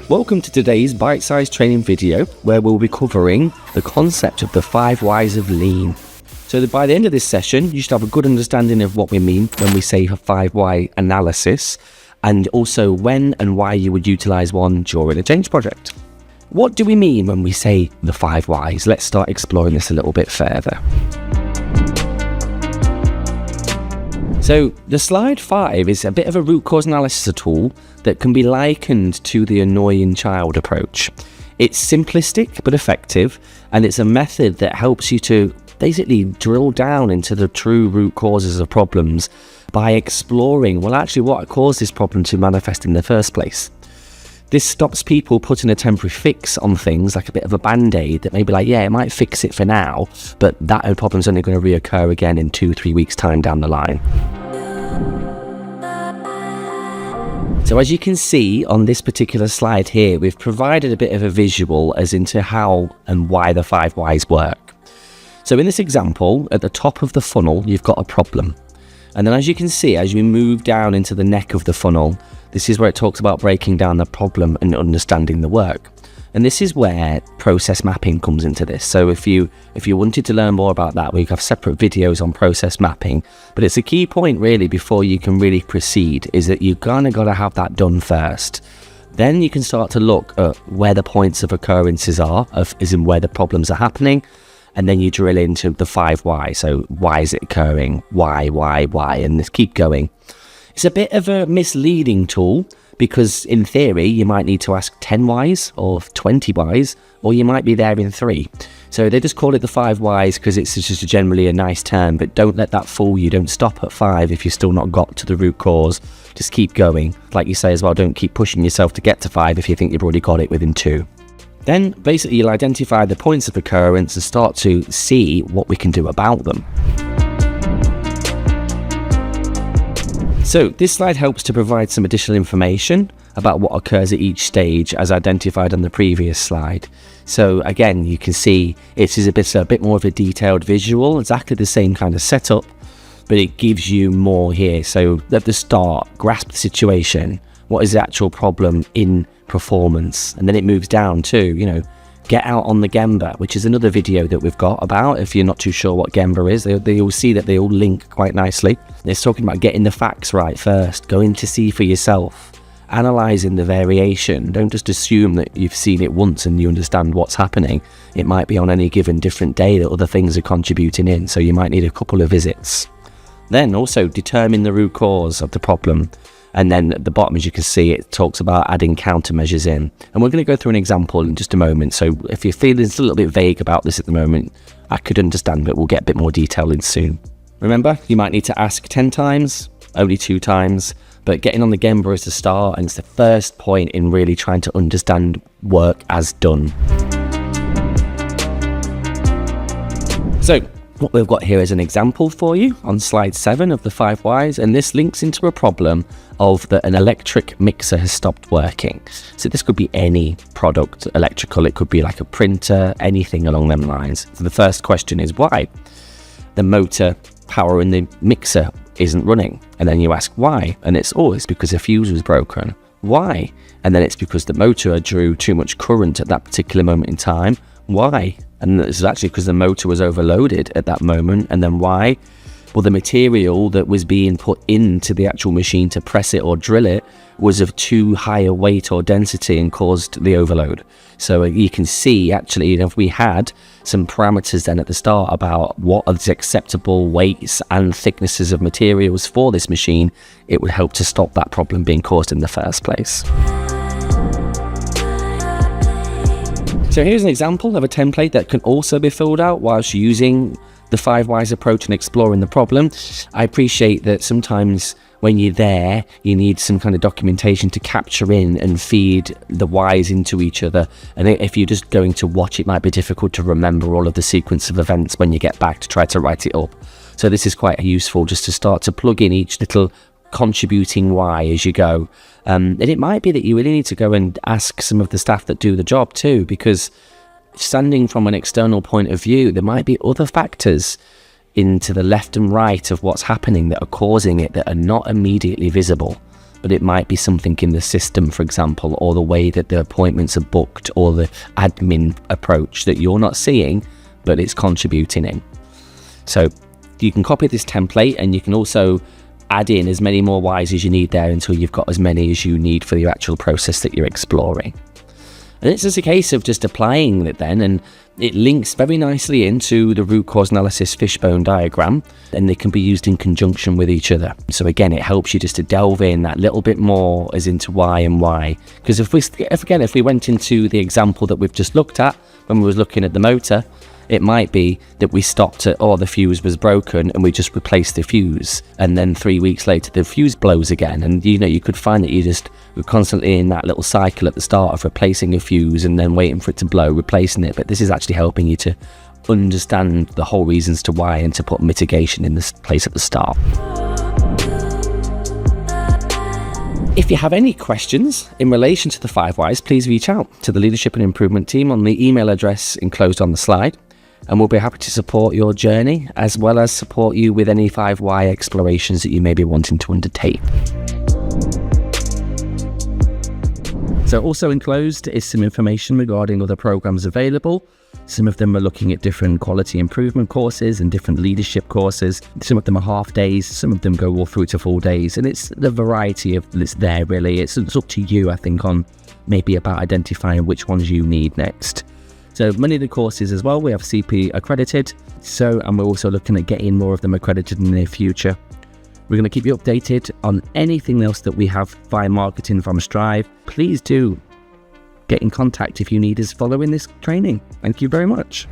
Welcome to today's bite-sized training video where we'll be covering the concept of the 5 whys of lean. So that by the end of this session, you should have a good understanding of what we mean when we say a 5 why analysis, and also when and why you would utilize one during a change project. What do we mean when we say the 5 whys? Let's start exploring this a little bit further. So the slide 5 is a bit of a root cause analysis tool that can be likened to the annoying child approach. It's simplistic but effective, and it's a method that helps you to basically drill down into the true root causes of problems by exploring, well, actually what caused this problem to manifest in the first place. This stops people putting a temporary fix on things like a bit of a band-aid that may be like, yeah, it might fix it for now, but that problem's only going to reoccur again in 2-3 weeks time down the line. So as you can see on this particular slide here, we've provided a bit of a visual as into how and why the 5 whys work. So in this example, at the top of the funnel, you've got a problem. And then as you can see, as you move down into the neck of the funnel, this is where it talks about breaking down the problem and understanding the work. And this is where process mapping comes into this. So if you wanted to learn more about that, we have separate videos on process mapping. But it's a key point really before you can really proceed, is that you kind of got to have that done first. Then you can start to look at where the points of occurrences are, as in where the problems are happening. And then you drill into the 5 why. So why is it occurring? Why? And just keep going. It's a bit of a misleading tool because in theory, you might need to ask 10 whys or 20 whys, or you might be there in 3. So they just call it the 5 whys because it's just generally a nice term, but don't let that fool you. Don't stop at 5 if you've still not got to the root cause. Just keep going. Like you say as well, don't keep pushing yourself to get to 5 if you think you've already got it within 2. Then basically you'll identify the points of occurrence and start to see what we can do about them. So this slide helps to provide some additional information about what occurs at each stage as identified on the previous slide. So again, you can see it is a bit more of a detailed visual, exactly the same kind of setup, but it gives you more here. So at the start, grasp the situation. What is the actual problem in performance? And then it moves down to, get out on the Gemba, which is another video that we've got about, if you're not too sure what Gemba is. They all see that they all link quite nicely. It's talking about getting the facts right first, going to see for yourself, analysing the variation. Don't just assume that you've seen it once and you understand what's happening. It might be on any given different day that other things are contributing in, so you might need a couple of visits. Then also determine the root cause of the problem. And then at the bottom, as you can see, it talks about adding countermeasures in. And we're going to go through an example in just a moment. So if you're feeling a little bit vague about this at the moment, I could understand, but we'll get a bit more detail in soon. Remember, you might need to ask 10 times, only 2 times, but getting on the Gemba is the start, and it's the first point in really trying to understand work as done. So what we've got here is an example for you on slide 7 of the 5 whys, and this links into a problem of that an electric mixer has stopped working. So this could be any product electrical, it could be like a printer, anything along them lines. So the first question is why? The motor power in the mixer isn't running, and then you ask why, and it's because a fuse was broken. Why? And then it's because the motor drew too much current at that particular moment in time. Why? And it's actually because the motor was overloaded at that moment. And then why? Well, the material that was being put into the actual machine to press it or drill it was of too high a weight or density and caused the overload. So you can see actually if we had some parameters then at the start about what are the acceptable weights and thicknesses of materials for this machine, it would help to stop that problem being caused in the first place. So here's an example of a template that can also be filled out whilst using the 5 whys approach and exploring the problem. I appreciate that sometimes when you're there, you need some kind of documentation to capture in and feed the whys into each other. And if you're just going to watch, it might be difficult to remember all of the sequence of events when you get back to try to write it up. So this is quite useful just to start to plug in each little contributing why as you go. And it might be that you really need to go and ask some of the staff that do the job too, because standing from an external point of view, there might be other factors into the left and right of what's happening that are causing it that are not immediately visible. but it might be something in the system, for example, or the way that the appointments are booked, or the admin approach that you're not seeing, but it's contributing in. So you can copy this template, and you can also add in as many more whys as you need there until you've got as many as you need for your actual process that you're exploring. And it's just a case of just applying it then, and it links very nicely into the root cause analysis fishbone diagram, and they can be used in conjunction with each other. So again, it helps you just to delve in that little bit more as into why and why. Because if we went into the example that we've just looked at when we was looking at the motor, it might be that we stopped at, the fuse was broken, and we just replaced the fuse, and then 3 weeks later the fuse blows again. And you could find that we're constantly in that little cycle at the start of replacing a fuse and then waiting for it to blow, replacing it. But this is actually helping you to understand the whole reasons to why, and to put mitigation in this place at the start. If you have any questions in relation to the 5 whys, please reach out to the Leadership and Improvement team on the email address enclosed on the slide, and we'll be happy to support your journey, as well as support you with any 5 why explorations that you may be wanting to undertake. So also enclosed is some information regarding other programs available. Some of them are looking at different quality improvement courses and different leadership courses. Some of them are half days, some of them go all through to full days, and it's the variety of that's there really. It's up to you, I think, on maybe about identifying which ones you need next. So many of the courses as well, we have CP accredited, and we're also looking at getting more of them accredited in the near future. We're going to keep you updated on anything else that we have via marketing from Strive. Please do get in contact if you need us following this training. Thank you very much.